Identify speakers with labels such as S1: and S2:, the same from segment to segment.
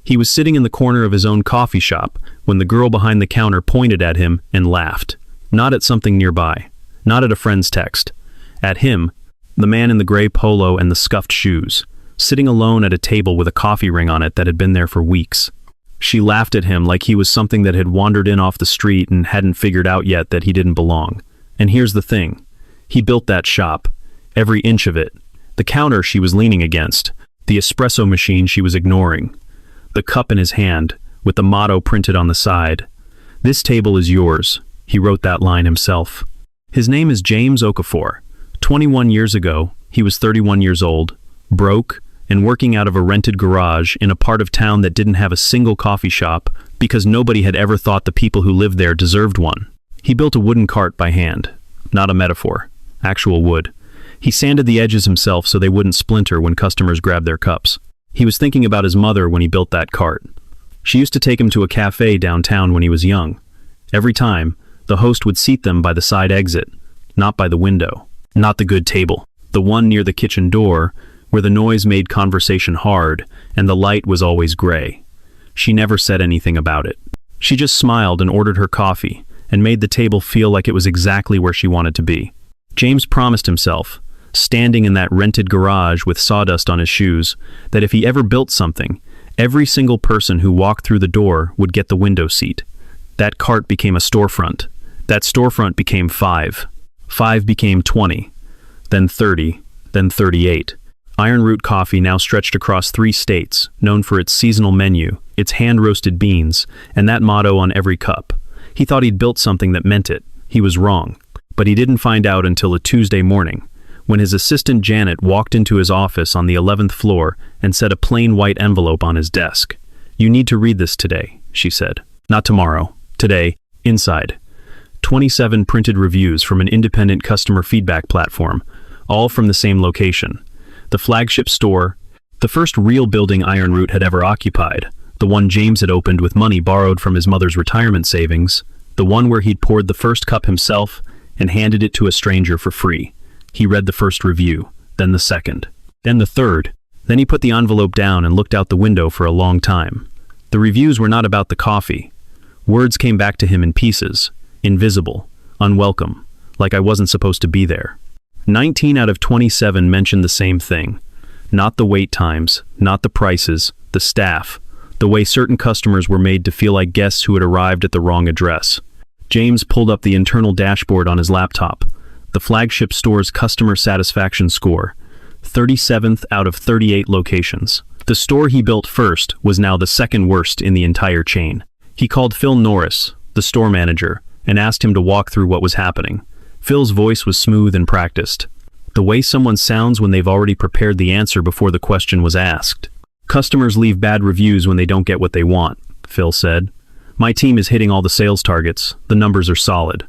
S1: He was sitting in the corner of his own coffee shop when the girl behind the counter pointed at him and laughed. Not at something nearby. Not at a friend's text. At him, the man in the gray polo and the scuffed shoes, sitting alone at a table with a coffee ring on it that had been there for weeks. She laughed at him like he was something that had wandered in off the street and hadn't figured out yet that he didn't belong. And here's the thing. He built that shop. Every inch of it. The counter she was leaning against. The espresso machine she was ignoring. The cup in his hand, with the motto printed on the side. "This table is yours." He wrote that line himself. His name is James Okafor. 21 years ago, he was 31 years old, broke, and working out of a rented garage in a part of town that didn't have a single coffee shop because nobody had ever thought the people who lived there deserved one. He built a wooden cart by hand. Not a metaphor. Actual wood. He sanded the edges himself so they wouldn't splinter when customers grabbed their cups. He was thinking about his mother when he built that cart. She used to take him to a cafe downtown when he was young. Every time, the host would seat them by the side exit, not by the window, not the good table, the one near the kitchen door, where the noise made conversation hard and the light was always gray. She never said anything about it. She just smiled and ordered her coffee and made the table feel like it was exactly where she wanted to be. James promised himself, standing in that rented garage with sawdust on his shoes, that if he ever built something, every single person who walked through the door would get the window seat. That cart became a storefront. That storefront became 5. 5 became 20. Then 30. Then 38. Iron Root Coffee now stretched across 3 states, known for its seasonal menu, its hand-roasted beans, and that motto on every cup. He thought he'd built something that meant it. He was wrong. But he didn't find out until a Tuesday morning, when his assistant Janet walked into his office on the 11th floor and set a plain white envelope on his desk. "You need to read this today," she said. "Not tomorrow. Today. Inside." 27 printed reviews from an independent customer feedback platform, all from the same location. The flagship store, the first real building Iron Root had ever occupied, the one James had opened with money borrowed from his mother's retirement savings, the one where he'd poured the first cup himself and handed it to a stranger for free. He read the first review, then the second, then the third. Then he put the envelope down and looked out the window for a long time. The reviews were not about the coffee. Words came back to him in pieces, invisible, unwelcome, like I wasn't supposed to be there. 19 out of 27 mentioned the same thing. Not the wait times, not the prices, the staff, the way certain customers were made to feel like guests who had arrived at the wrong address. James pulled up the internal dashboard on his laptop. The flagship store's customer satisfaction score, 37th out of 38 locations. The store he built first was now the second worst in the entire chain. He called Phil Norris, the store manager, and asked him to walk through what was happening. Phil's voice was smooth and practiced. The way someone sounds when they've already prepared the answer before the question was asked. "Customers leave bad reviews when they don't get what they want," Phil said. "My team is hitting all the sales targets. The numbers are solid."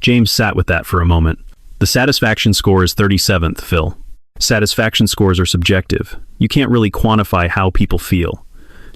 S1: James sat with that for a moment. "The satisfaction score is 37th, Phil. Satisfaction scores are subjective. You can't really quantify how people feel."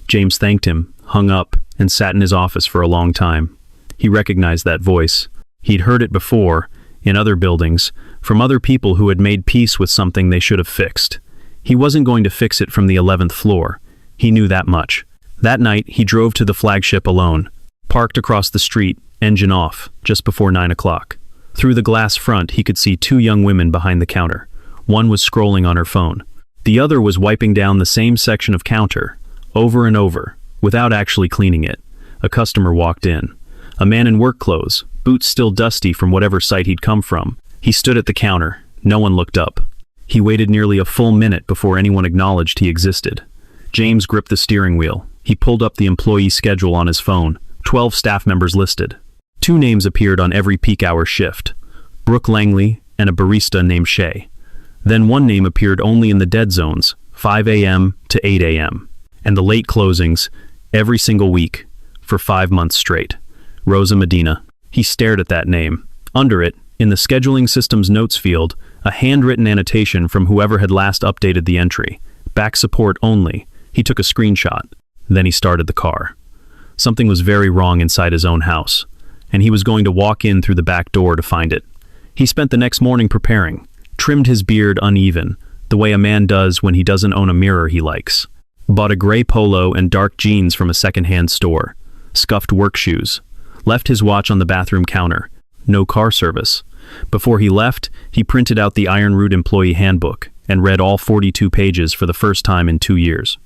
S1: James thanked him, hung up, and sat in his office for a long time. He recognized that voice. He'd heard it before, in other buildings, from other people who had made peace with something they should have fixed. He wasn't going to fix it from the 11th floor. He knew that much. That night, he drove to the flagship alone, parked across the street, engine off, just before 9 o'clock. Through the glass front, he could see 2 young women behind the counter. One was scrolling on her phone. The other was wiping down the same section of counter, over and over, without actually cleaning it. A customer walked in. A man in work clothes, boots still dusty from whatever site he'd come from. He stood at the counter. No one looked up. He waited nearly a full minute before anyone acknowledged he existed. James gripped the steering wheel. He pulled up the employee schedule on his phone. 12 staff members listed. 2 names appeared on every peak hour shift. Brooke Langley and a barista named Shay. Then one name appeared only in the dead zones, 5 a.m. to 8 a.m. And the late closings, every single week, for 5 months straight. Rosa Medina. He stared at that name. Under it, in the scheduling system's notes field, a handwritten annotation from whoever had last updated the entry. Back support only. He took a screenshot. Then he started the car. Something was very wrong inside his own house, and he was going to walk in through the back door to find it. He spent the next morning preparing, trimmed his beard uneven, the way a man does when he doesn't own a mirror he likes. Bought a gray polo and dark jeans from a second-hand store. Scuffed work shoes. Left his watch on the bathroom counter. No car service. Before he left, he printed out the Iron Root Employee Handbook and read all 42 pages for the first time in 2 years.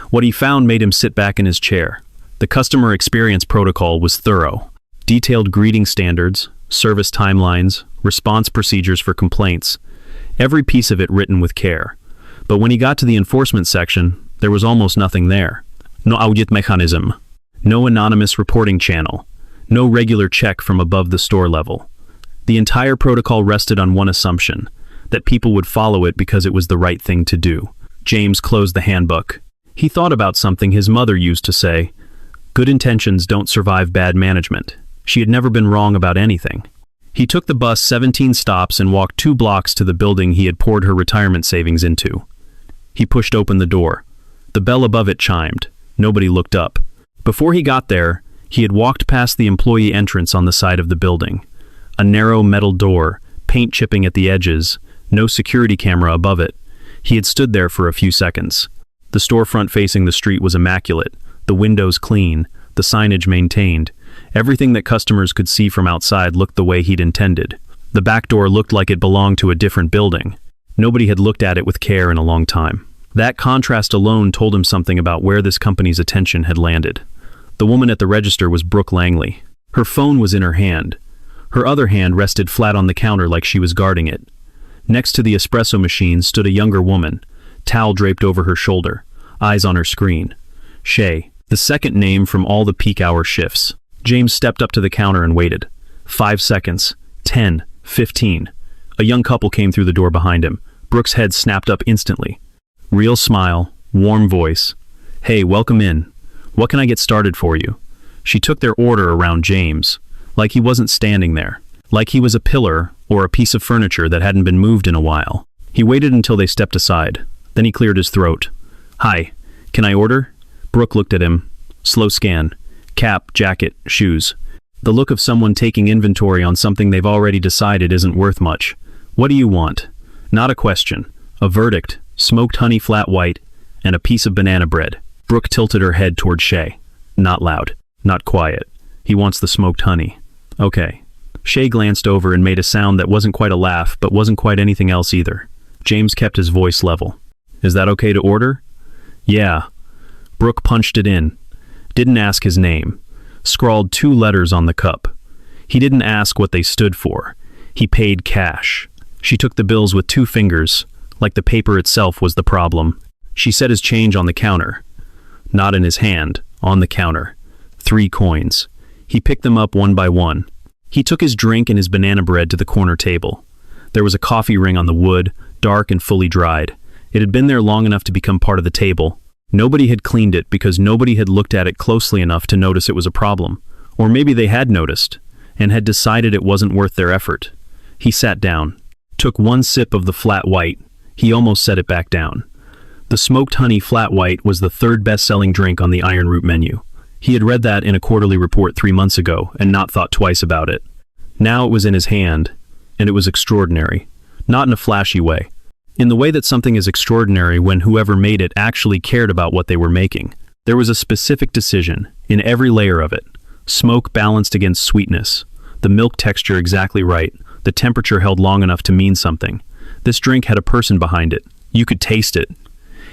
S1: What he found made him sit back in his chair. The customer experience protocol was thorough. Detailed greeting standards, service timelines, response procedures for complaints. Every piece of it written with care. But when he got to the enforcement section, there was almost nothing there. No audit mechanism. No anonymous reporting channel. No regular check from above the store level. The entire protocol rested on one assumption, that people would follow it because it was the right thing to do. James closed the handbook. He thought about something his mother used to say, "Good intentions don't survive bad management." She had never been wrong about anything. He took the bus 17 stops and walked 2 blocks to the building he had poured her retirement savings into. He pushed open the door. The bell above it chimed. Nobody looked up. Before he got there, he had walked past the employee entrance on the side of the building. A narrow metal door, paint chipping at the edges, no security camera above it. He had stood there for a few seconds. The storefront facing the street was immaculate, the windows clean, the signage maintained. Everything that customers could see from outside looked the way he'd intended. The back door looked like it belonged to a different building. Nobody had looked at it with care in a long time. That contrast alone told him something about where this company's attention had landed. The woman at the register was Brooke Langley. Her phone was in her hand. Her other hand rested flat on the counter like she was guarding it. Next to the espresso machine stood a younger woman, towel draped over her shoulder, eyes on her screen. Shay, the second name from all the peak hour shifts. James stepped up to the counter and waited. 5 seconds. 10. 15. A young couple came through the door behind him. Brooke's head snapped up instantly. Real smile, warm voice. "Hey, welcome in. What can I get started for you?" She took their order around James, like he wasn't standing there, like he was a pillar or a piece of furniture that hadn't been moved in a while. He waited until they stepped aside. Then he cleared his throat. "Hi, can I order?" Brooke looked at him. Slow scan. Cap, jacket, shoes. The look of someone taking inventory on something they've already decided isn't worth much. "What do you want?" Not a question. A verdict. Smoked honey flat white, and a piece of banana bread. Brooke tilted her head toward Shay. Not loud. Not quiet. "He wants the smoked honey." "Okay." Shay glanced over and made a sound that wasn't quite a laugh, but wasn't quite anything else either. James kept his voice level. "Is that okay to order?" "Yeah." Brooke punched it in. Didn't ask his name. Scrawled 2 letters on the cup. He didn't ask what they stood for. He paid cash. She took the bills with 2 fingers, like the paper itself was the problem. She set his change on the counter. Not in his hand, on the counter. 3 coins. He picked them up one by one. He took his drink and his banana bread to the corner table. There was a coffee ring on the wood, dark and fully dried. It had been there long enough to become part of the table. Nobody had cleaned it because nobody had looked at it closely enough to notice it was a problem. Or maybe they had noticed, and had decided it wasn't worth their effort. He sat down. Took 1 sip of the flat white. He almost set it back down. The smoked honey flat white was the 3rd best-selling drink on the Iron Root menu. He had read that in a quarterly report 3 months ago and not thought twice about it. Now it was in his hand, and it was extraordinary. Not in a flashy way. In the way that something is extraordinary when whoever made it actually cared about what they were making. There was a specific decision, in every layer of it. Smoke balanced against sweetness. The milk texture exactly right. The temperature held long enough to mean something. This drink had a person behind it. You could taste it.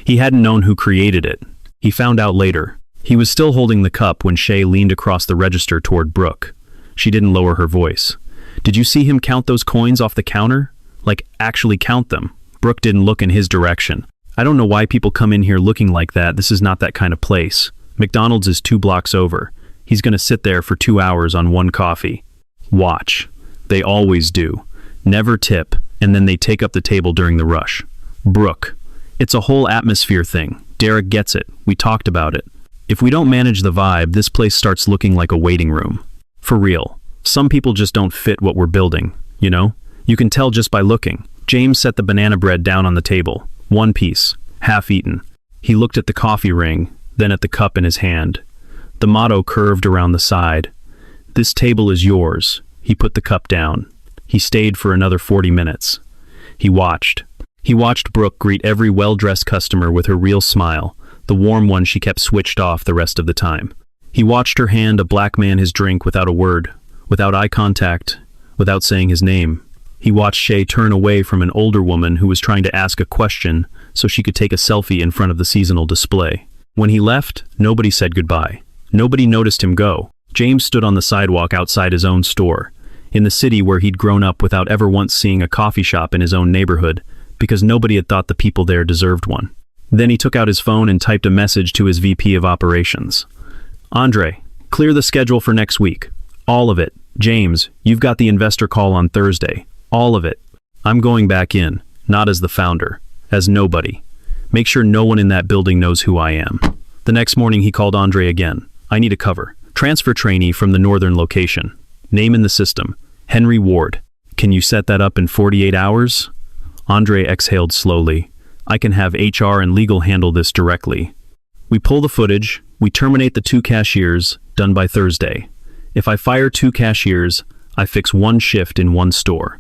S1: He hadn't known who created it. He found out later. He was still holding the cup when Shay leaned across the register toward Brooke. She didn't lower her voice. "Did you see him count those coins off the counter? Like, actually count them?" Brooke didn't look in his direction. "I don't know why people come in here looking like that. This is not that kind of place. McDonald's is 2 blocks over. He's gonna sit there for 2 hours on 1 coffee. Watch. They always do. Never tip, and then they take up the table during the rush." "Brooke, it's a whole atmosphere thing. Derek gets it. We talked about it. If we don't manage the vibe, this place starts looking like a waiting room. For real. Some people just don't fit what we're building, you know? You can tell just by looking." James set the banana bread down on the table. 1 piece, half-eaten. He looked at the coffee ring, then at the cup in his hand. The motto curved around the side. "This table is yours." He put the cup down. He stayed for another 40 minutes. He watched. He watched Brooke greet every well-dressed customer with her real smile, the warm one she kept switched off the rest of the time. He watched her hand a black man his drink without a word, without eye contact, without saying his name. He watched Shay turn away from an older woman who was trying to ask a question so she could take a selfie in front of the seasonal display. When he left, nobody said goodbye. Nobody noticed him go. James stood on the sidewalk outside his own store, in the city where he'd grown up without ever once seeing a coffee shop in his own neighborhood, because nobody had thought the people there deserved one. Then he took out his phone and typed a message to his VP of operations. Andre, clear the schedule for next week. All of it. James, you've got the investor call on Thursday. All of it. I'm going back in, not as the founder, as nobody. Make sure no one in that building knows who I am. The next morning he called Andre again. I need a cover. Transfer trainee from the northern location. Name in the system. Henry Ward. Can you set that up in 48 hours? Andre exhaled slowly. I can have HR and legal handle this directly. We pull the footage. We terminate the 2 cashiers, done by Thursday. If I fire 2 cashiers, I fix 1 shift in 1 store.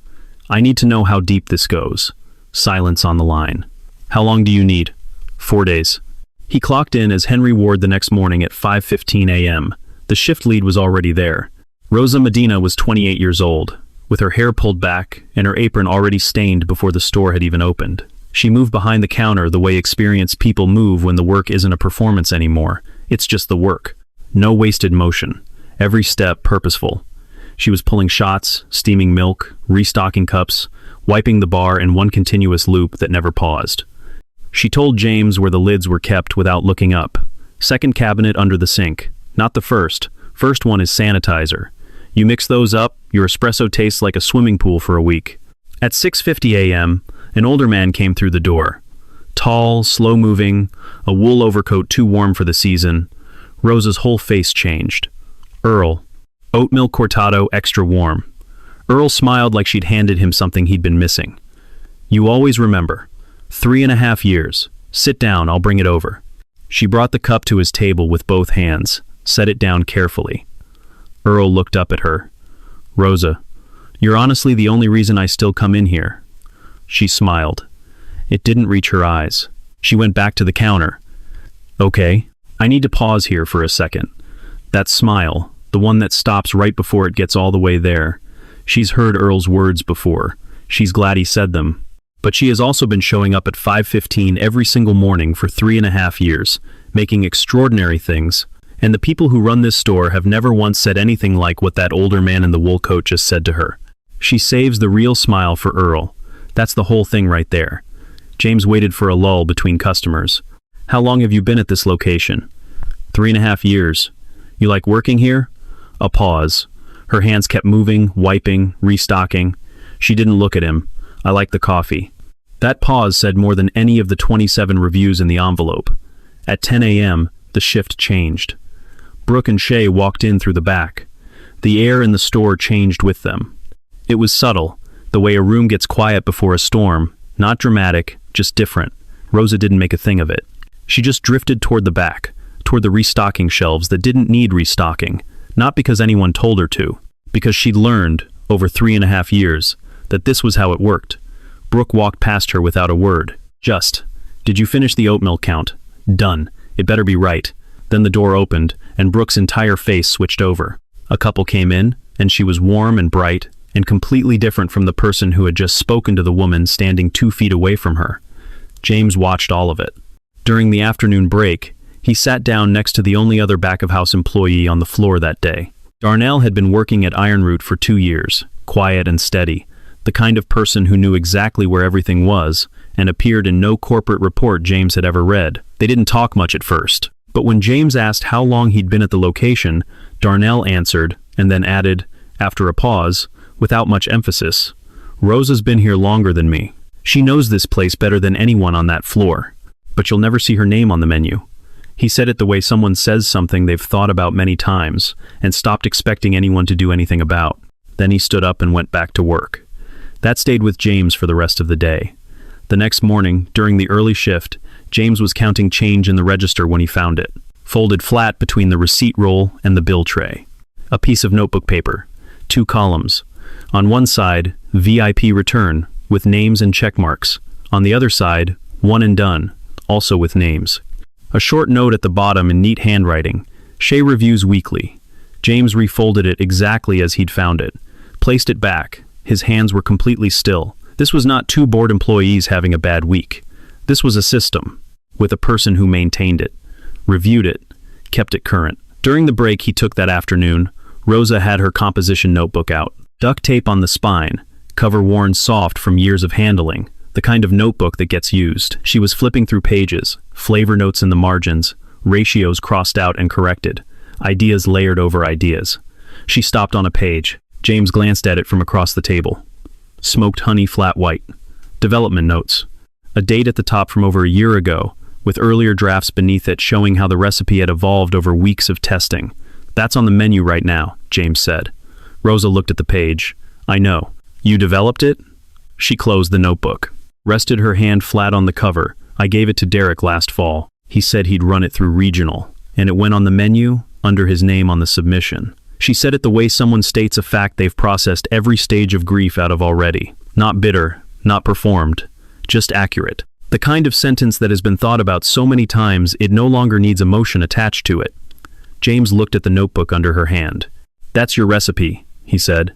S1: I need to know how deep this goes. Silence on the line. How long do you need? 4 days. He clocked in as Henry Ward the next morning at 5:15 a.m. The shift lead was already there. Rosa Medina was 28 years old, with her hair pulled back and her apron already stained before the store had even opened. She moved behind the counter the way experienced people move when the work isn't a performance anymore. It's just the work. No wasted motion. Every step purposeful. She was pulling shots, steaming milk, restocking cups, wiping the bar in one continuous loop that never paused. She told James where the lids were kept without looking up. Second cabinet under the sink. Not the first. First one is sanitizer. You mix those up, your espresso tastes like a swimming pool for a week. At 6:50 a.m., an older man came through the door. Tall, slow-moving, a wool overcoat too warm for the season. Rosa's whole face changed. Earl. Oat milk cortado extra warm. Earl smiled like she'd handed him something he'd been missing. You always remember. 3.5 years. Sit down, I'll bring it over. She brought the cup to his table with both hands, set it down carefully. Earl looked up at her. Rosa, you're honestly the only reason I still come in here. She smiled. It didn't reach her eyes. She went back to the counter. Okay, I need to pause here for a second. That smile, the one that stops right before it gets all the way there. She's heard Earl's words before. She's glad he said them. But she has also been showing up at 5:15 every single morning for 3.5 years, making extraordinary things, and the people who run this store have never once said anything like what that older man in the wool coat just said to her. She saves the real smile for Earl. That's the whole thing right there. James waited for a lull between customers. How long have you been at this location? 3.5 years. You like working here? A pause. Her hands kept moving, wiping, restocking. She didn't look at him. I like the coffee. That pause said more than any of the 27 reviews in the envelope. At 10 a.m., the shift changed. Brooke and Shay walked in through the back. The air in the store changed with them. It was subtle, the way a room gets quiet before a storm, not dramatic, just different. Rosa didn't make a thing of it. She just drifted toward the back, toward the restocking shelves that didn't need restocking, not because anyone told her to, because she'd learned, over 3.5 years, that this was how it worked. Brooke walked past her without a word. Just, did you finish the oat milk count? Done. It better be right. Then the door opened, and Brooke's entire face switched over. A couple came in, and she was warm and bright, and completely different from the person who had just spoken to the woman standing 2 feet away from her. James watched all of it. During the afternoon break, he sat down next to the only other back-of-house employee on the floor that day. Darnell had been working at Ironroot for 2 years, quiet and steady, the kind of person who knew exactly where everything was, and appeared in no corporate report James had ever read. They didn't talk much at first, but when James asked how long he'd been at the location, Darnell answered, and then added, after a pause, without much emphasis, Rosa's been here longer than me. She knows this place better than anyone on that floor, but you'll never see her name on the menu. He said it the way someone says something they've thought about many times, and stopped expecting anyone to do anything about. Then he stood up and went back to work. That stayed with James for the rest of the day. The next morning, during the early shift, James was counting change in the register when he found it, folded flat between the receipt roll and the bill tray. A piece of notebook paper, 2 columns. On one side, VIP return, with names and check marks. On the other side, one and done, also with names. A short note at the bottom in neat handwriting. Shay reviews weekly. James refolded it exactly as he'd found it. Placed it back. His hands were completely still. This was not two bored employees having a bad week. This was a system, with a person who maintained it, reviewed it, kept it current. During the break he took that afternoon, Rosa had her composition notebook out. Duct tape on the spine, cover worn soft from years of handling, the kind of notebook that gets used. She was flipping through pages, flavor notes in the margins, ratios crossed out and corrected, ideas layered over ideas. She stopped on a page. James glanced at it from across the table. Smoked honey flat white. Development notes. A date at the top from over a year ago, with earlier drafts beneath it showing how the recipe had evolved over weeks of testing. That's on the menu right now, James said. Rosa looked at the page. I know. You developed it? She closed the notebook. Rested her hand flat on the cover. I gave it to Derek last fall. He said he'd run it through regional. And it went on the menu, under his name on the submission. She said it the way someone states a fact they've processed every stage of grief out of already. Not bitter, not performed, just accurate. The kind of sentence that has been thought about so many times it no longer needs emotion attached to it. James looked at the notebook under her hand. That's your recipe, he said.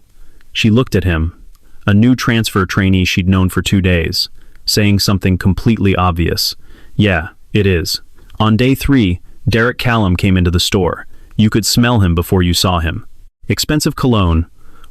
S1: She looked at him, a new transfer trainee she'd known for 2 days, saying something completely obvious. Yeah, it is. On day 3, Derek Callum came into the store. You could smell him before you saw him. Expensive cologne,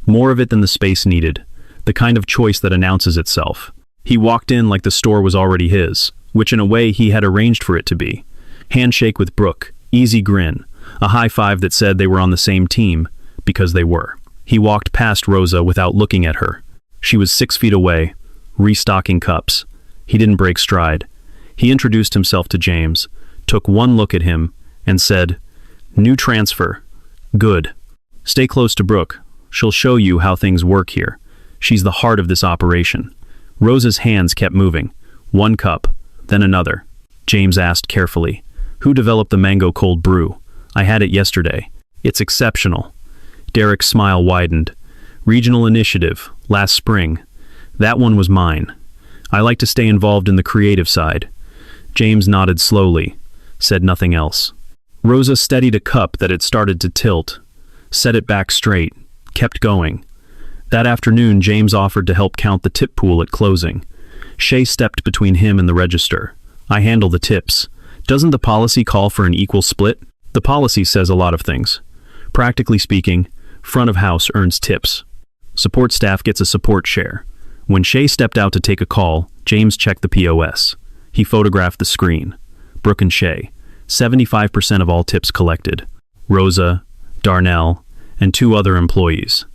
S1: more of it than the space needed, the kind of choice that announces itself. He walked in like the store was already his, which in a way he had arranged for it to be. Handshake with Brooke, easy grin, a high five that said they were on the same team, because they were. He walked past Rosa without looking at her. She was 6 feet away, restocking cups. He didn't break stride. He introduced himself to James, took one look at him, and said, New transfer. Good. Stay close to Brooke. She'll show you how things work here. She's the heart of this operation. Rosa's hands kept moving. One cup, then another. James asked carefully, Who developed the mango cold brew? I had it yesterday. It's exceptional. Derek's smile widened. Regional initiative, last spring. That one was mine. I like to stay involved in the creative side. James nodded slowly, said nothing else. Rosa steadied a cup that had started to tilt, set it back straight, kept going. That afternoon, James offered to help count the tip pool at closing. Shay stepped between him and the register. I handle the tips. Doesn't the policy call for an equal split? The policy says a lot of things. Practically speaking, front of house earns tips. Support staff gets a support share. When Shay stepped out to take a call, James checked the POS. He photographed the screen. Brooke and Shay. 75% of all tips collected. Rosa, Darnell, and 2 other employees.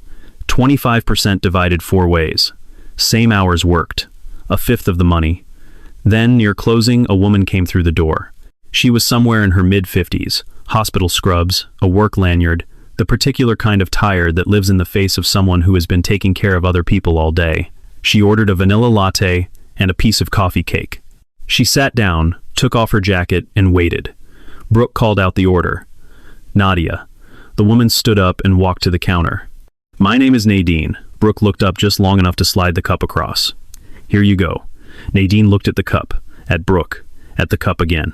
S1: 25% divided 4 ways. Same hours worked. 1/5 of the money. Then, near closing, a woman came through the door. She was somewhere in her mid-50s, hospital scrubs, a work lanyard, the particular kind of tired that lives in the face of someone who has been taking care of other people all day. She ordered a vanilla latte and a piece of coffee cake. She sat down, took off her jacket, and waited. Brooke called out the order. Nadia. The woman stood up and walked to the counter. My name is Nadine. Brooke looked up just long enough to slide the cup across. Here you go. Nadine looked at the cup, at Brooke, at the cup again.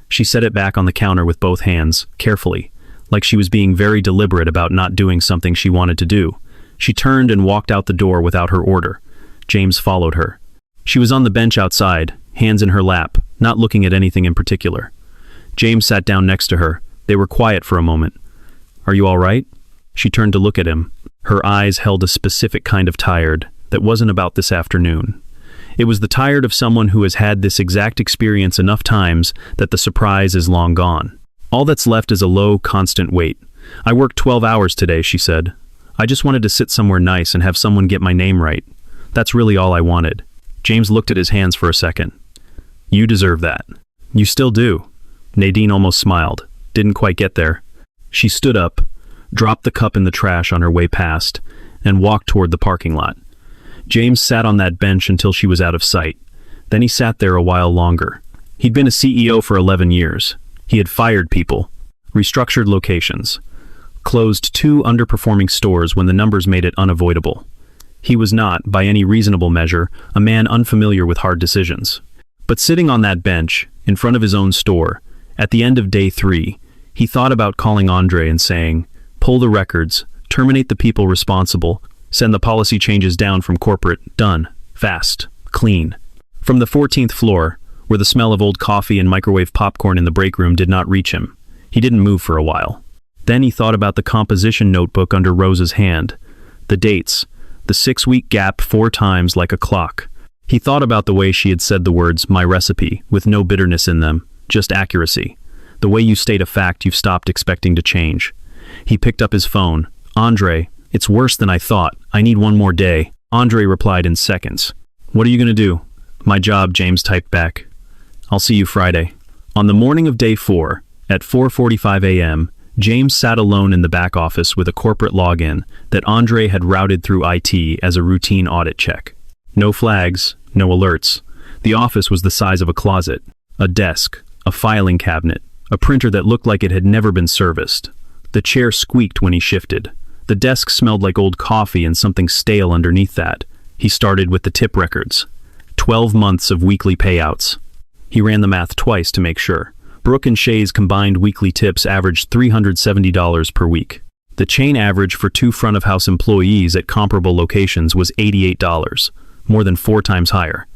S1: She set it back on the counter with both hands, carefully, like she was being very deliberate about not doing something she wanted to do. She turned and walked out the door without her order. James followed her. She was on the bench outside, hands in her lap, not looking at anything in particular. James sat down next to her. They were quiet for a moment. Are you all right? She turned to look at him. Her eyes held a specific kind of tired that wasn't about this afternoon. It was the tired of someone who has had this exact experience enough times that the surprise is long gone. All that's left is a low, constant wait. I worked 12 hours today, she said. I just wanted to sit somewhere nice and have someone get my name right. That's really all I wanted. James looked at his hands for a second. You deserve that. You still do. Nadine almost smiled. Didn't quite get there. She stood up, dropped the cup in the trash on her way past, and walked toward the parking lot. James sat on that bench until she was out of sight. Then he sat there a while longer. He'd been a CEO for 11 years. He had fired people, restructured locations, closed 2 underperforming stores when the numbers made it unavoidable. He was not, by any reasonable measure, a man unfamiliar with hard decisions. But sitting on that bench, in front of his own store, At the end of day 3, he thought about calling Andre and saying, "Pull the records, terminate the people responsible, send the policy changes down from corporate, done, fast, clean." From the 14th floor, where the smell of old coffee and microwave popcorn in the break room did not reach him, he didn't move for a while. Then he thought about the composition notebook under Rosa's hand, the dates, the 6-week gap 4 times like a clock. He thought about the way she had said the words, "my recipe," with no bitterness in them, just accuracy. The way you state a fact you've stopped expecting to change. He picked up his phone. "Andre, it's worse than I thought. I need 1 more day." Andre replied in seconds. "What are you going to do?" "My job," James typed back. "I'll see you Friday." On the morning of day 4, at 4:45 a.m., James sat alone in the back office with a corporate login that Andre had routed through IT as a routine audit check. No flags, no alerts. The office was the size of a closet, a desk, a filing cabinet, a printer that looked like it had never been serviced. The chair squeaked when he shifted. The desk smelled like old coffee and something stale underneath that. He started with the tip records. 12 months of weekly payouts. He ran the math twice to make sure. Brooke and Shay's combined weekly tips averaged $370 per week. The chain average for 2 front-of-house employees at comparable locations was $88, more than 4 times higher.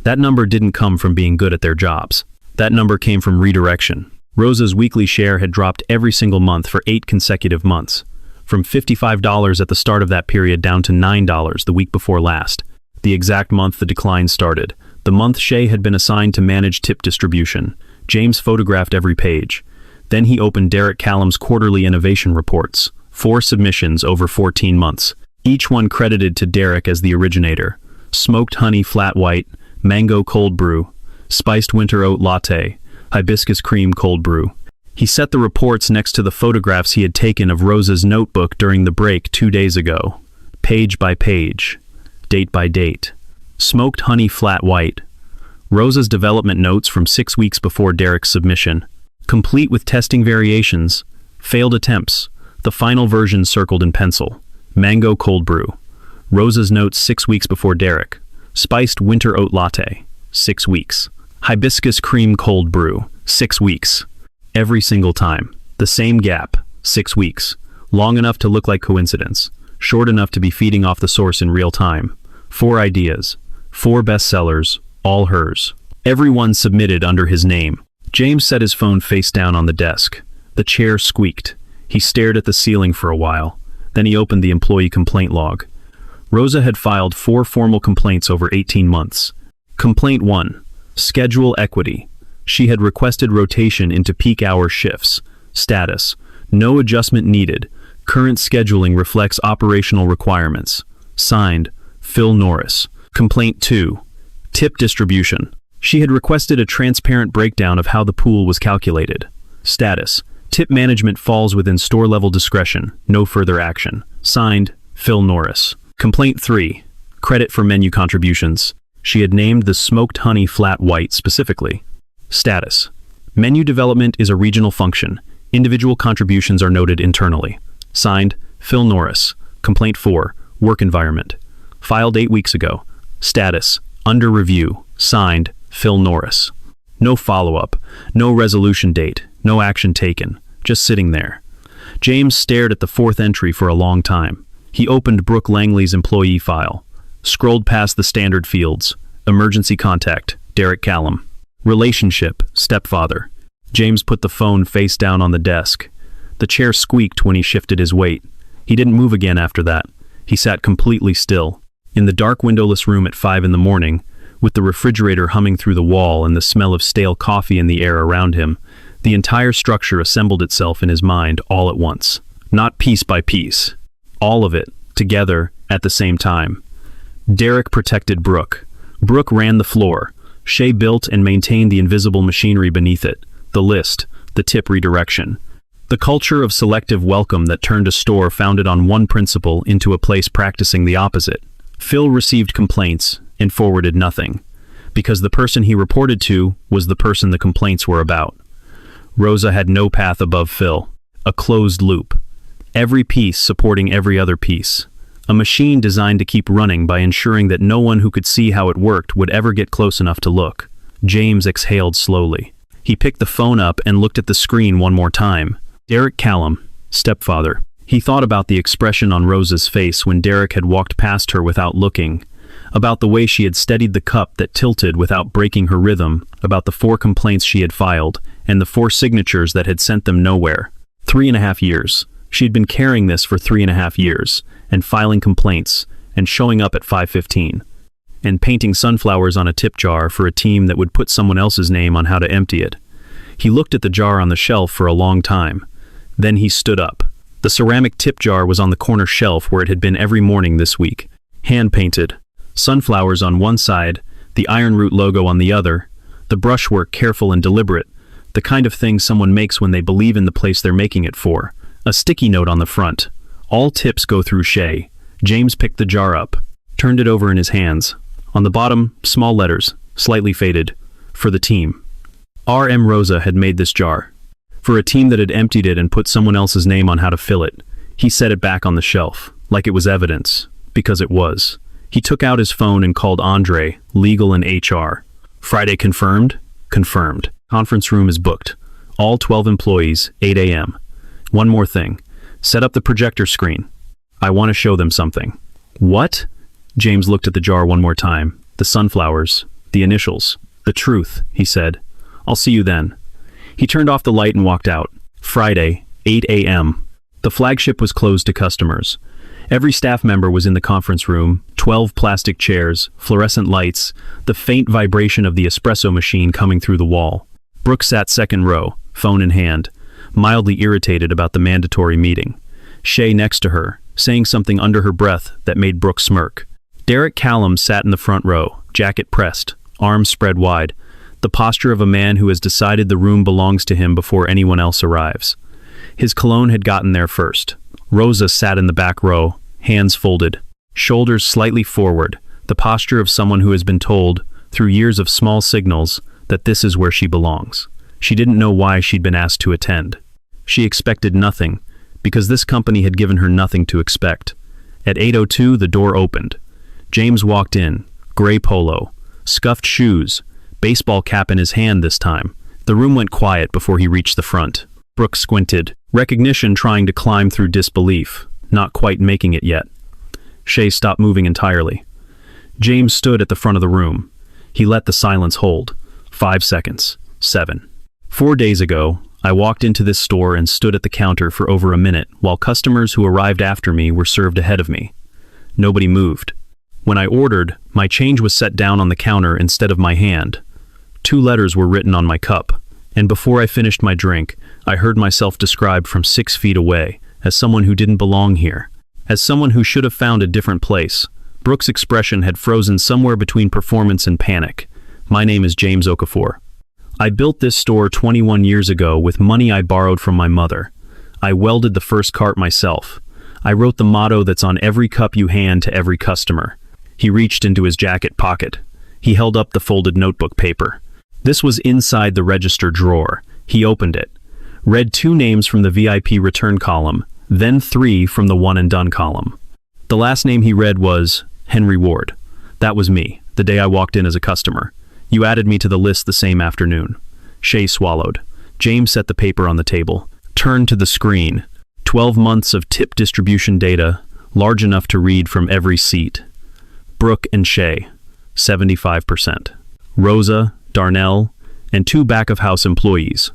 S1: That number didn't come from being good at their jobs. That number came from redirection. Rosa's weekly share had dropped every single month for 8 consecutive months, from $55 at the start of that period down to $9 the week before last. The exact month the decline started, the month Shay had been assigned to manage tip distribution. James photographed every page. Then he opened Derek Callum's quarterly innovation reports, 4 submissions over 14 months, each one credited to Derek as the originator. Smoked honey flat white, mango cold brew, spiced winter oat latte, hibiscus cream cold brew. He set the reports next to the photographs he had taken of Rosa's notebook during the break 2 days ago. Page by page, date by date. Smoked honey flat white. Rosa's development notes from 6 weeks before Derek's submission, complete with testing variations, failed attempts, the final version circled in pencil. Mango cold brew. Rosa's notes 6 weeks before Derek. Spiced winter oat latte, 6 weeks. Hibiscus cream cold brew, 6 weeks. Every single time. The same gap, 6 weeks. Long enough to look like coincidence, short enough to be feeding off the source in real time. 4 ideas, 4 bestsellers, all hers. Everyone submitted under his name. James set his phone face down on the desk. The chair squeaked. He stared at the ceiling for a while. Then he opened the employee complaint log. Rosa had filed 4 formal complaints over 18 months. Complaint 1. Schedule equity. She had requested rotation into peak hour shifts. Status. No adjustment needed. Current scheduling reflects operational requirements. Signed, Phil Norris. Complaint 2. Tip distribution. She had requested a transparent breakdown of how the pool was calculated. Status. Tip management falls within store-level discretion. No further action. Signed, Phil Norris. Complaint 3. Credit for menu contributions. She had named the smoked honey flat white specifically. Status. Menu development is a regional function. Individual contributions are noted internally. Signed, Phil Norris. Complaint 4. Work environment. Filed 8 weeks ago. Status. Under review. Signed, Phil Norris. No follow-up, no resolution date, no action taken, just sitting there. James stared at the 4th entry for a long time. He opened Brooke Langley's employee file, scrolled past the standard fields. Emergency contact, Derek Callum. Relationship, stepfather. James put the phone face down on the desk. The chair squeaked when he shifted his weight. He didn't move again after that. He sat completely still. In the dark windowless room at 5 in the morning, with the refrigerator humming through the wall and the smell of stale coffee in the air around him, the entire structure assembled itself in his mind all at once. Not piece by piece. All of it, together, at the same time. Derek protected Brooke. Brooke ran the floor. Shay built and maintained the invisible machinery beneath it. The list, the tip redirection. The culture of selective welcome that turned a store founded on one principle into a place practicing the opposite. Phil received complaints and forwarded nothing, because the person he reported to was the person the complaints were about. Rosa had no path above Phil, a closed loop, every piece supporting every other piece, a machine designed to keep running by ensuring that no one who could see how it worked would ever get close enough to look. James exhaled slowly. He picked the phone up and looked at the screen one more time. Derek Callum, stepfather. He thought about the expression on Rosa's face when Derek had walked past her without looking, about the way she had steadied the cup that tilted without breaking her rhythm, about the 4 complaints she had filed, and the 4 signatures that had sent them nowhere. 3.5 years. She had been carrying this for 3.5 years, and filing complaints, and showing up at 5:15, and painting sunflowers on a tip jar for a team that would put someone else's name on how to empty it. He looked at the jar on the shelf for a long time. Then he stood up. The ceramic tip jar was on the corner shelf where it had been every morning this week. Hand-painted. Sunflowers on one side, the Iron Root logo on the other, the brushwork careful and deliberate, the kind of thing someone makes when they believe in the place they're making it for. A sticky note on the front. All tips go through Shay. James picked the jar up, turned it over in his hands. On the bottom, small letters, slightly faded, for the team. R.M. Rosa had made this jar. For a team that had emptied it and put someone else's name on how to fill it. He set it back on the shelf, like it was evidence, because it was. He took out his phone and called Andre, legal and HR. Friday confirmed? Confirmed. Conference room is booked. All 12 employees, 8 a.m. One more thing. Set up the projector screen. I want to show them something. What? James looked at the jar one more time. The sunflowers. The initials. The truth, he said. I'll see you then. He turned off the light and walked out. Friday, 8 a.m. The flagship was closed to customers. Every staff member was in the conference room, 12 plastic chairs, fluorescent lights, the faint vibration of the espresso machine coming through the wall. Brooke sat second row, phone in hand, mildly irritated about the mandatory meeting. Shay next to her, saying something under her breath that made Brooke smirk. Derek Callum sat in the front row, jacket pressed, arms spread wide, the posture of a man who has decided the room belongs to him before anyone else arrives. His cologne had gotten there first. Rosa sat in the back row, hands folded, shoulders slightly forward, the posture of someone who has been told, through years of small signals, that this is where she belongs. She didn't know why she'd been asked to attend. She expected nothing, because this company had given her nothing to expect. At 8:02, the door opened. James walked in, gray polo, scuffed shoes, baseball cap in his hand this time. The room went quiet before he reached the front. Brooke squinted, recognition trying to climb through disbelief, not quite making it yet. Shay stopped moving entirely. James stood at the front of the room. He let the silence hold. 5 seconds. 7. 4 days ago, I walked into this store and stood at the counter for over a minute while customers who arrived after me were served ahead of me. Nobody moved. When I ordered, my change was set down on the counter instead of my hand. 2 letters were written on my cup, and before I finished my drink, I heard myself described from 6 feet away as someone who didn't belong here, as someone who should have found a different place. Brooke's expression had frozen somewhere between performance and panic. My name is James Okafor. I built this store 21 years ago with money I borrowed from my mother. I welded the first cart myself. I wrote the motto that's on every cup you hand to every customer. He reached into his jacket pocket. He held up the folded notebook paper. This was inside the register drawer. He opened it, read 2 names from the VIP return column, then 3 from the one and done column. The last name he read was Henry Ward. That was me, the day I walked in as a customer. You added me to the list the same afternoon. Shay swallowed. James set the paper on the table, turned to the screen. 12 months of tip distribution data, large enough to read from every seat. Brooke and Shay, 75%. Rosa, Darnell, and 2 back-of-house employees,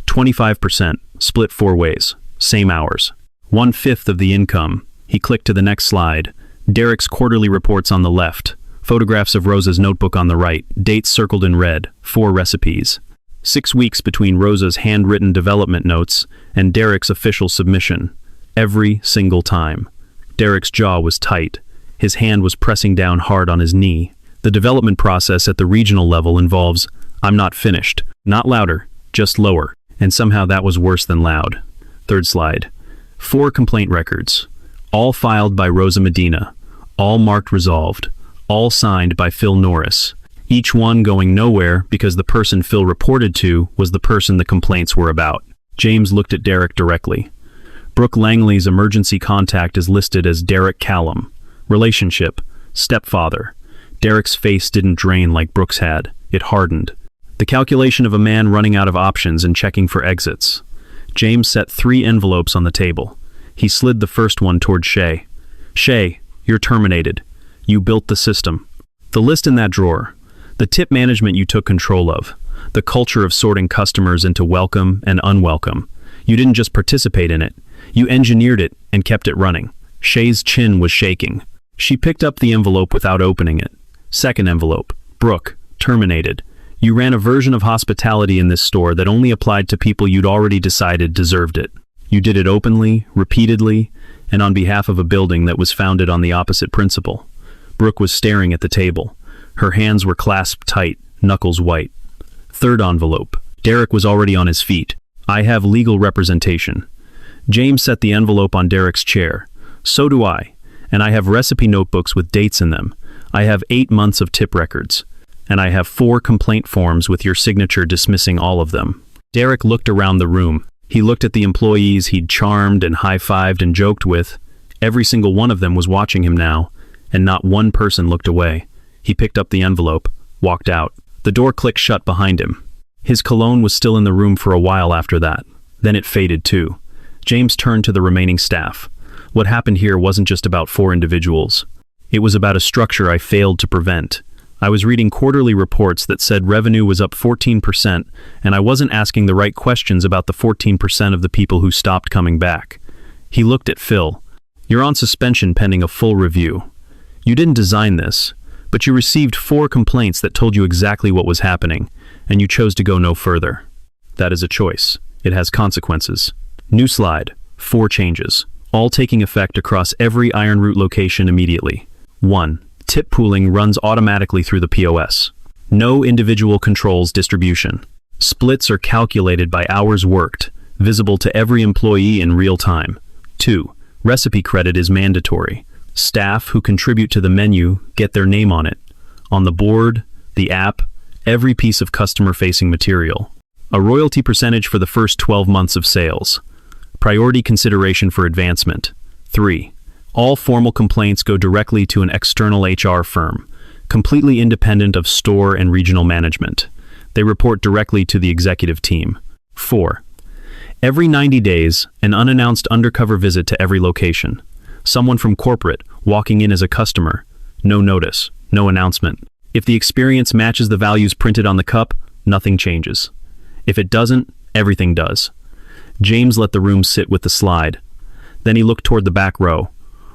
S1: 25%, split 4 ways, same hours. 1/5 of the income. He clicked to the next slide. Derek's quarterly reports on the left. Photographs of Rosa's notebook on the right, dates circled in red, 4 recipes. 6 weeks between Rosa's handwritten development notes and Derek's official submission. Every single time. Derek's jaw was tight. His hand was pressing down hard on his knee. The development process at the regional level involves, I'm not finished. Not louder, just lower. And somehow that was worse than loud. 3rd slide. 4 complaint records. All filed by Rosa Medina. All marked resolved. All signed by Phil Norris. Each one going nowhere because the person Phil reported to was the person the complaints were about. James looked at Derek directly. Brooke Langley's emergency contact is listed as Derek Callum. Relationship, stepfather. Derek's face didn't drain like Brooke's had. It hardened. The calculation of a man running out of options and checking for exits. James set 3 envelopes on the table. He slid the first one toward Shay. Shay, you're terminated. You built the system. The list in that drawer. The tip management you took control of. The culture of sorting customers into welcome and unwelcome. You didn't just participate in it. You engineered it and kept it running. Shay's chin was shaking. She picked up the envelope without opening it. Second envelope. Brooke, terminated. You ran a version of hospitality in this store that only applied to people you'd already decided deserved it. You did it openly, repeatedly, and on behalf of a building that was founded on the opposite principle. Brooke was staring at the table. Her hands were clasped tight, knuckles white. Third envelope. Derek was already on his feet. I have legal representation. James set the envelope on Derek's chair. So do I. And I have recipe notebooks with dates in them. I have 8 months of tip records. And I have 4 complaint forms with your signature dismissing all of them. Derek looked around the room. He looked at the employees he'd charmed and high-fived and joked with. Every single one of them was watching him now, and not one person looked away. He picked up the envelope, walked out. The door clicked shut behind him. His cologne was still in the room for a while after that. Then it faded too. James turned to the remaining staff. What happened here wasn't just about 4 individuals. It was about a structure I failed to prevent. I was reading quarterly reports that said revenue was up 14%, and I wasn't asking the right questions about the 14% of the people who stopped coming back. He looked at Phil. You're on suspension pending a full review. You didn't design this, but you received 4 complaints that told you exactly what was happening, and you chose to go no further. That is a choice. It has consequences. New slide. 4 changes, all taking effect across every Iron Root location immediately. 1. Tip pooling runs automatically through the POS. No individual controls distribution. Splits are calculated by hours worked, visible to every employee in real time. 2. Recipe credit is mandatory. Staff who contribute to the menu get their name on it. On the board, the app, every piece of customer-facing material. A royalty percentage for the first 12 months of sales. Priority consideration for advancement. 3. All formal complaints go directly to an external HR firm, completely independent of store and regional management. They report directly to the executive team. 4. Every 90 days, an unannounced undercover visit to every location. Someone from corporate walking in as a customer. No notice, no announcement. If the experience matches the values printed on the cup, nothing changes. If it doesn't, everything does. James let the room sit with the slide. Then he looked toward the back row.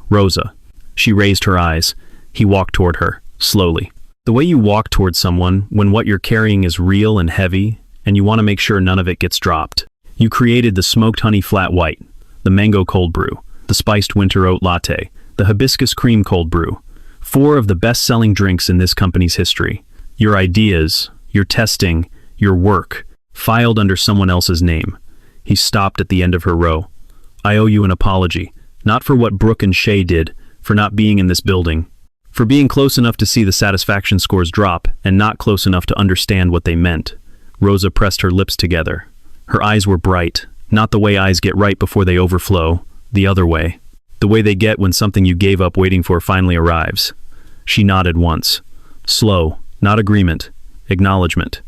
S1: Rosa. She raised her eyes. He walked toward her, slowly. The way you walk toward someone when what you're carrying is real and heavy, and you want to make sure none of it gets dropped. You created the smoked honey flat white, the mango cold brew, the spiced winter oat latte, the hibiscus cream cold brew. 4 of the best-selling drinks in this company's history. Your ideas, your testing, your work, filed under someone else's name. He stopped at the end of her row. I owe you an apology. Not for what Brooke and Shay did, for not being in this building, for being close enough to see the satisfaction scores drop and not close enough to understand what they meant. Rosa pressed her lips together. Her eyes were bright, not the way eyes get right before they overflow, the other way. The way they get when something you gave up waiting for finally arrives. She nodded once. Slow, not agreement, acknowledgement.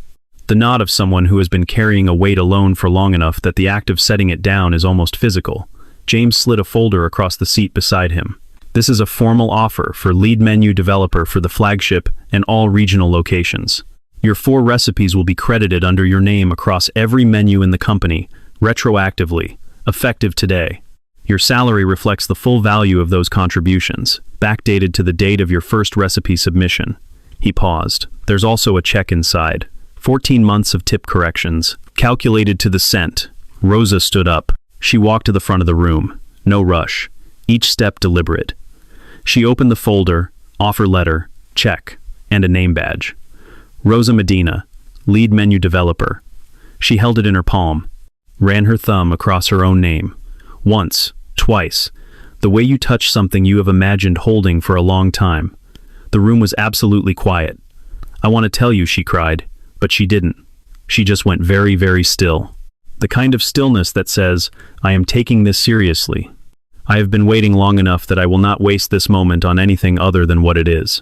S1: The nod of someone who has been carrying a weight alone for long enough that the act of setting it down is almost physical. James slid a folder across the seat beside him. This is a formal offer for lead menu developer for the flagship and all regional locations. Your 4 recipes will be credited under your name across every menu in the company, retroactively, effective today. Your salary reflects the full value of those contributions, backdated to the date of your first recipe submission. He paused. There's also a check inside. 14 months of tip corrections, calculated to the cent. Rosa stood up. She walked to the front of the room. No rush. Each step deliberate. She opened the folder, offer letter, check, and a name badge. Rosa Medina, lead menu developer. She held it in her palm, ran her thumb across her own name. Once, twice, the way you touch something you have imagined holding for a long time. The room was absolutely quiet. I want to tell you, she cried, but she didn't. She just went very, very still. The kind of stillness that says, I am taking this seriously. I have been waiting long enough that I will not waste this moment on anything other than what it is.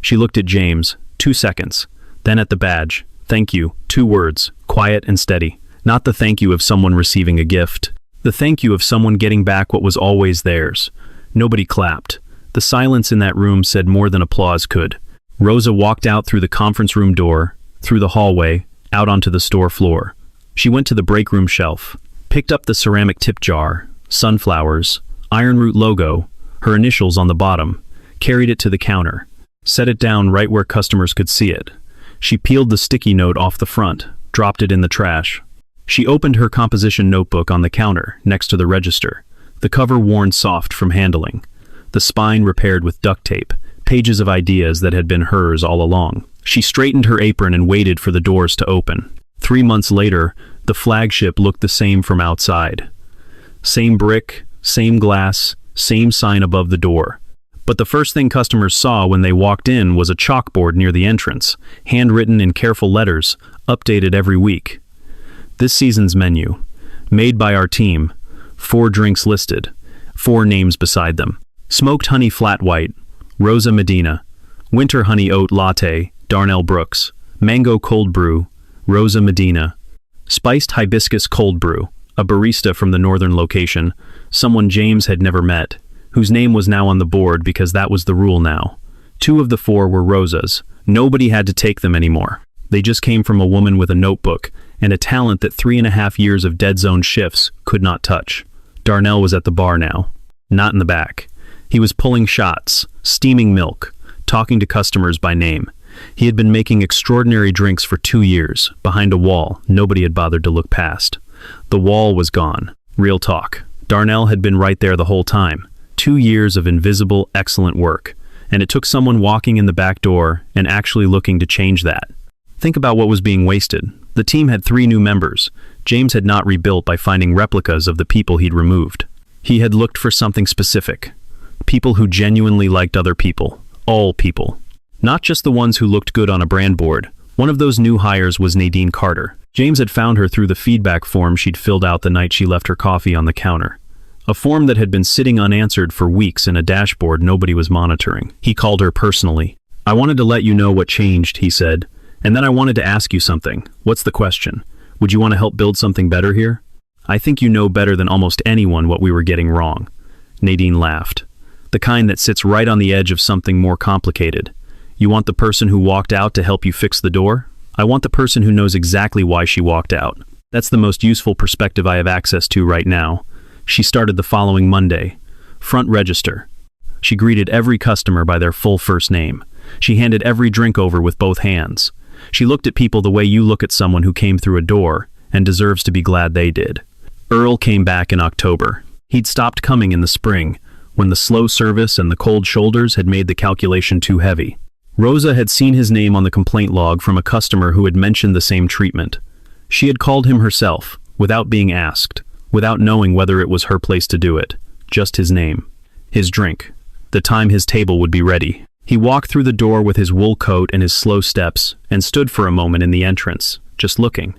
S1: She looked at James, 2 seconds, then at the badge, Thank you, 2 words, quiet and steady. Not the thank you of someone receiving a gift. The thank you of someone getting back what was always theirs. Nobody clapped. The silence in that room said more than applause could. Rosa walked out through the conference room door, through the hallway, out onto the store floor. She went to the break room shelf, picked up the ceramic tip jar, sunflowers, Iron Root logo, her initials on the bottom, carried it to the counter, set it down right where customers could see it. She peeled the sticky note off the front, dropped it in the trash. She opened her composition notebook on the counter, next to the register, the cover worn soft from handling, the spine repaired with duct tape, pages of ideas that had been hers all along. She straightened her apron and waited for the doors to open. 3 months later, the flagship looked the same from outside. Same brick, same glass, same sign above the door. But the first thing customers saw when they walked in was a chalkboard near the entrance, handwritten in careful letters, updated every week. This season's menu, made by our team, 4 drinks listed, 4 names beside them. Smoked honey flat white, Rosa Medina. Winter honey oat latte, Darnell Brooks. Mango cold brew, Rosa Medina. Spiced hibiscus cold brew, a barista from the northern location, someone James had never met, whose name was now on the board because that was the rule now. 2 of the 4 were Rosa's. Nobody had to take them anymore. They just came from a woman with a notebook and a talent that 3.5 years of dead zone shifts could not touch. Darnell was at the bar now, not in the back. He was pulling shots, steaming milk, talking to customers by name. He had been making extraordinary drinks for 2 years, behind a wall nobody had bothered to look past. The wall was gone. Real talk. Darnell had been right there the whole time. 2 years of invisible, excellent work. And it took someone walking in the back door and actually looking to change that. Think about what was being wasted. The team had 3 new members. James had not rebuilt by finding replicas of the people he'd removed. He had looked for something specific. People who genuinely liked other people. All people. Not just the ones who looked good on a brand board. One of those new hires was Nadine Carter. James had found her through the feedback form she'd filled out the night she left her coffee on the counter. A form that had been sitting unanswered for weeks in a dashboard nobody was monitoring. He called her personally. "I wanted to let you know what changed," he said. "And then I wanted to ask you something. What's the question? Would you want to help build something better here? I think you know better than almost anyone what we were getting wrong." Nadine laughed. The kind that sits right on the edge of something more complicated. You want the person who walked out to help you fix the door? I want the person who knows exactly why she walked out. That's the most useful perspective I have access to right now. She started the following Monday. Front register. She greeted every customer by their full first name. She handed every drink over with both hands. She looked at people the way you look at someone who came through a door and deserves to be glad they did. Earl came back in October. He'd stopped coming in the spring, when the slow service and the cold shoulders had made the calculation too heavy. Rosa had seen his name on the complaint log from a customer who had mentioned the same treatment. She had called him herself, without being asked, without knowing whether it was her place to do it. Just his name. His drink. The time his table would be ready. He walked through the door with his wool coat and his slow steps, and stood for a moment in the entrance, just looking.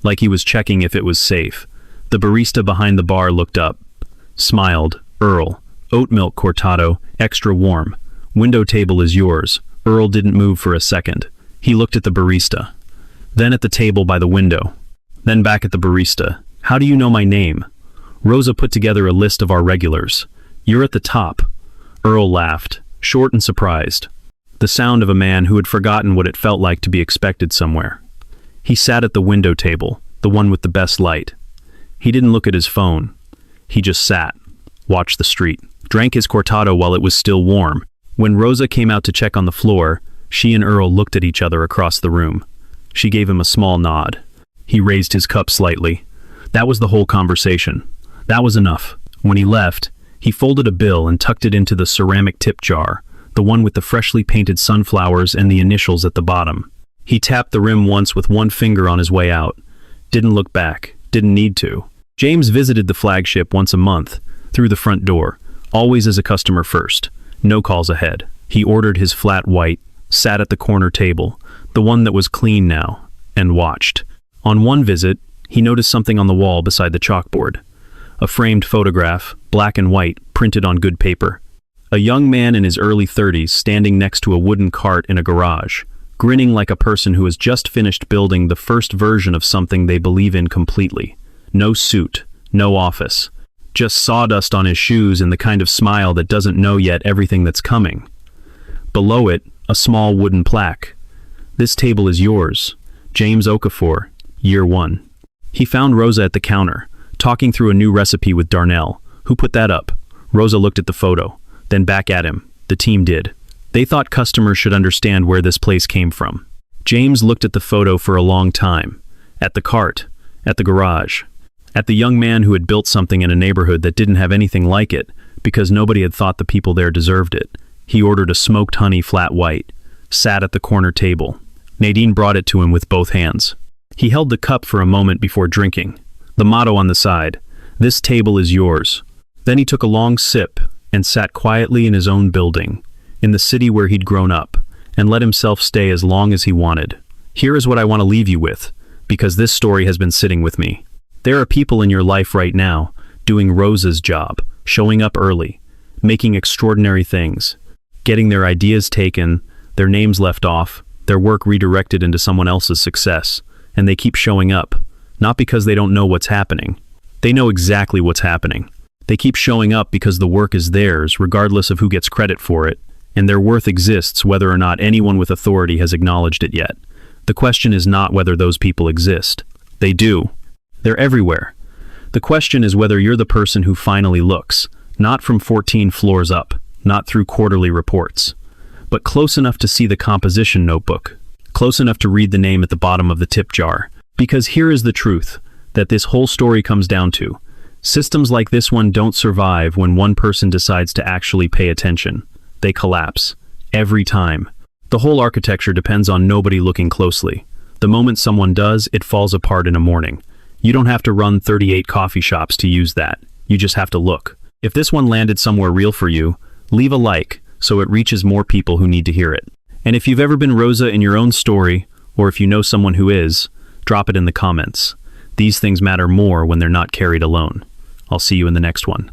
S1: Like he was checking if it was safe. The barista behind the bar looked up. Smiled. "Earl. Oat milk cortado, extra warm. Window table is yours." Earl didn't move for a second. He looked at the barista. Then at the table by the window. Then back at the barista. "How do you know my name?" Rosa put together a list of our regulars. "You're at the top." Earl laughed, short and surprised. The sound of a man who had forgotten what it felt like to be expected somewhere. He sat at the window table, the one with the best light. He didn't look at his phone. He just sat, watched the street, drank his cortado while it was still warm. When Rosa came out to check on the floor, she and Earl looked at each other across the room. She gave him a small nod. He raised his cup slightly. That was the whole conversation. That was enough. When he left, he folded a bill and tucked it into the ceramic tip jar, the one with the freshly painted sunflowers and the initials at the bottom. He tapped the rim once with one finger on his way out. Didn't look back. Didn't need to. James visited the flagship once a month, through the front door, always as a customer first. No calls ahead. He ordered his flat white, sat at the corner table, the one that was clean now, and watched. On one visit, he noticed something on the wall beside the chalkboard. A framed photograph, black and white, printed on good paper. A young man in his early 30s standing next to a wooden cart in a garage, grinning like a person who has just finished building the first version of something they believe in completely. No suit, no office. Just sawdust on his shoes and the kind of smile that doesn't know yet everything that's coming. Below it, a small wooden plaque. This table is yours. James Okafor, Year 1. He found Rosa at the counter, talking through a new recipe with Darnell. Who put that up? Rosa looked at the photo, then back at him. The team did. They thought customers should understand where this place came from. James looked at the photo for a long time. At the cart, at the garage, at the young man who had built something in a neighborhood that didn't have anything like it because nobody had thought the people there deserved it. He ordered a smoked honey flat white, sat at the corner table. Nadine brought it to him with both hands. He held the cup for a moment before drinking. The motto on the side, "This table is yours." Then he took a long sip and sat quietly in his own building, in the city where he'd grown up, and let himself stay as long as he wanted. Here is what I want to leave you with, because this story has been sitting with me. There are people in your life right now doing Rosa's job, showing up early, making extraordinary things, getting their ideas taken, their names left off, their work redirected into someone else's success, and they keep showing up, not because they don't know what's happening. They know exactly what's happening. They keep showing up because the work is theirs, regardless of who gets credit for it, and their worth exists whether or not anyone with authority has acknowledged it yet. The question is not whether those people exist. They do. They're everywhere. The question is whether you're the person who finally looks, not from 14 floors up, not through quarterly reports, but close enough to see the composition notebook, close enough to read the name at the bottom of the tip jar. Because here is the truth that this whole story comes down to. Systems like this one don't survive when one person decides to actually pay attention. They collapse. Every time. The whole architecture depends on nobody looking closely. The moment someone does, it falls apart in a morning. You don't have to run 38 coffee shops to use that. You just have to look. If this one landed somewhere real for you, leave a like so it reaches more people who need to hear it. And if you've ever been Rosa in your own story, or if you know someone who is, drop it in the comments. These things matter more when they're not carried alone. I'll see you in the next one.